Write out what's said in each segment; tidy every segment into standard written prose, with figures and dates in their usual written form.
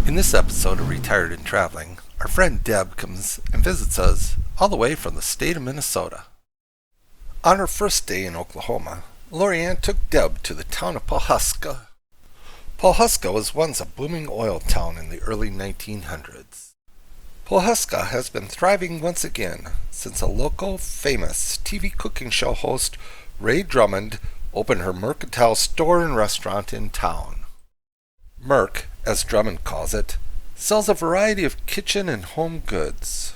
In this episode of Retired and Traveling, our friend Deb comes and visits us all the way from the state of Minnesota. On her first day in Oklahoma, Lorianne took Deb to the town of Pawhuska. Pawhuska was once a booming oil town in the early 1900s. Pawhuska has been thriving once again since a local famous TV cooking show host, Ray Drummond, opened her mercantile store and restaurant in town. Merc, as Drummond calls it, sells a variety of kitchen and home goods.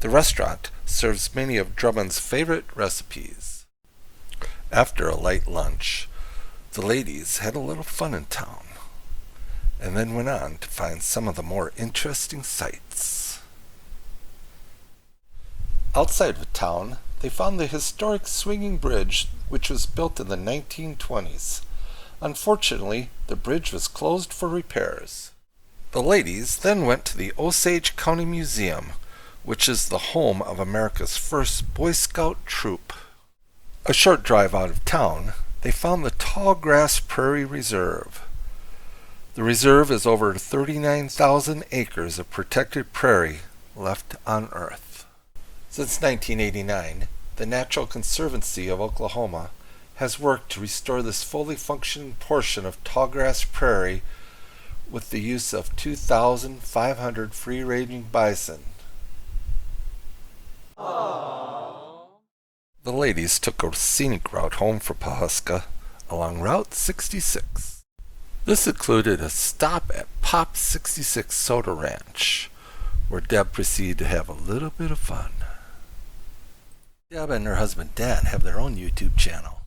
The restaurant serves many of Drummond's favorite recipes. After a light lunch, the ladies had a little fun in town, and then went on to find some of the more interesting sights. Outside of town, they found the historic swinging bridge, which was built in the 1920s. Unfortunately, the bridge was closed for repairs. The ladies then went to the Osage County Museum, which is the home of America's first Boy Scout troop. A short drive out of town, they found the Tallgrass Prairie Reserve. The reserve is over 39,000 acres of protected prairie left on Earth. Since 1989, the Natural Conservancy of Oklahoma has worked to restore this fully functioning portion of tallgrass prairie with the use of 2,500 free-ranging bison. Aww. The ladies took a scenic route home from Pawhuska along Route 66. This included a stop at Pop 66 Soda Ranch, where Deb proceeded to have a little bit of fun. Deb and her husband Dan have their own YouTube channel.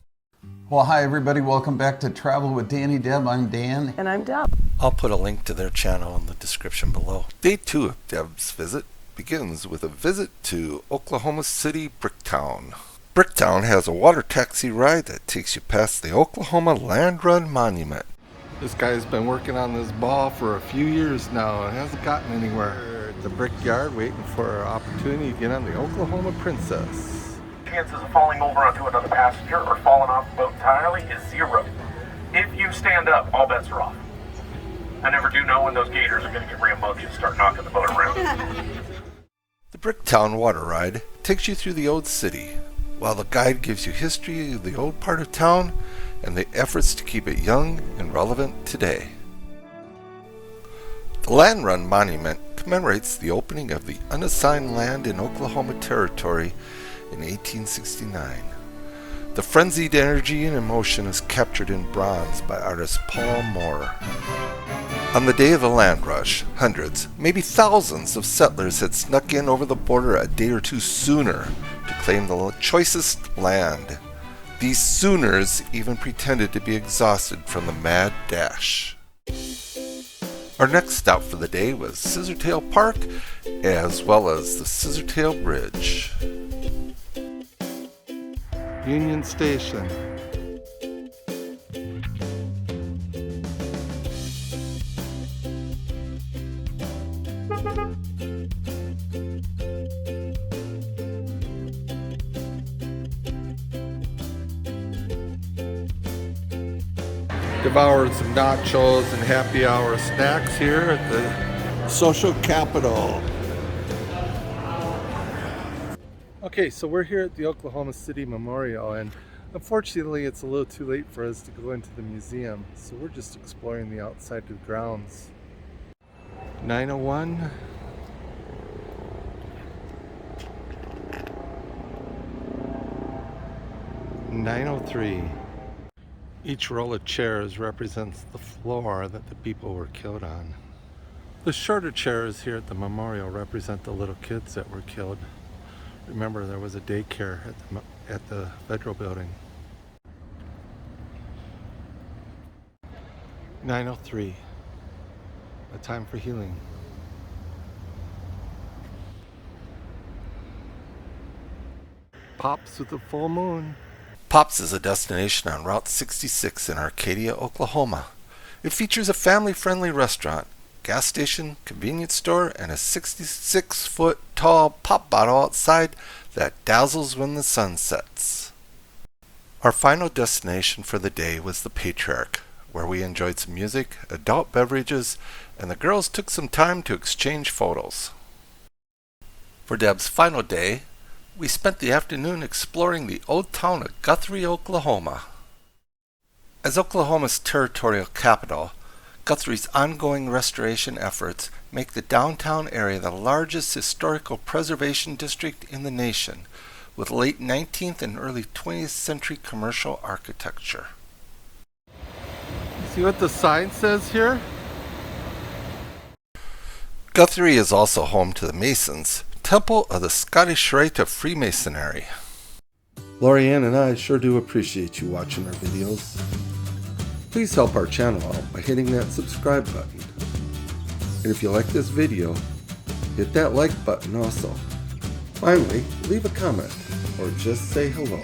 Well, hi everybody, welcome back to Travel with Danny Deb. I'm Dan. And I'm Deb. I'll put a link to their channel in the description below. Day 2 of Deb's visit begins with a visit to Oklahoma City Bricktown. Bricktown has a water taxi ride that takes you past the Oklahoma Land Run Monument. This guy's been working on this ball for a few years now and hasn't gotten anywhere. At the brickyard waiting for an opportunity to get on the Oklahoma Princess. Chances of falling over onto another passenger or falling off the boat entirely is 0. If you stand up, all bets are off. I never do know when those gators are going to get rambunctious and start knocking the boat around. The Bricktown water ride takes you through the old city, while the guide gives you history of the old part of town and the efforts to keep it young and relevant today. The Land Run Monument commemorates the opening of the unassigned land in Oklahoma Territory in 1869. The frenzied energy and emotion is captured in bronze by artist Paul Moore. On the day of the land rush, hundreds, maybe thousands of settlers had snuck in over the border a day or two sooner to claim the choicest land. These Sooners even pretended to be exhausted from the mad dash. Our next stop for the day was Scissortail Park, as well as the Scissortail Bridge. Union Station. Devoured some nachos and happy hour snacks here at the social capital. Okay, so we're here at the Oklahoma City Memorial, and unfortunately it's a little too late for us to go into the museum, so we're just exploring the outside of the grounds. 901. (903). Each row of chairs represents the floor that the people were killed on. The shorter chairs here at the memorial represent the little kids that were killed. Remember, there was a daycare at the federal building. 903. A time for healing. Pops with the full moon. Pops is a destination on Route 66 in Arcadia, Oklahoma. It features a family-friendly restaurant, gas station, convenience store, and a 66-foot tall pop bottle outside that dazzles when the sun sets. Our final destination for the day was the Patriarch, where we enjoyed some music, adult beverages, and the girls took some time to exchange photos. For Deb's final day, we spent the afternoon exploring the old town of Guthrie, Oklahoma. As Oklahoma's territorial capital, Guthrie's ongoing restoration efforts make the downtown area the largest historical preservation district in the nation, with late 19th and early 20th century commercial architecture. See what the sign says here? Guthrie is also home to the Masons, Temple of the Scottish Rite of Freemasonry. Lorianne and I sure do appreciate you watching our videos. Please help our channel out by hitting that subscribe button. And if you like this video, hit that like button also. Finally, leave a comment or just say hello.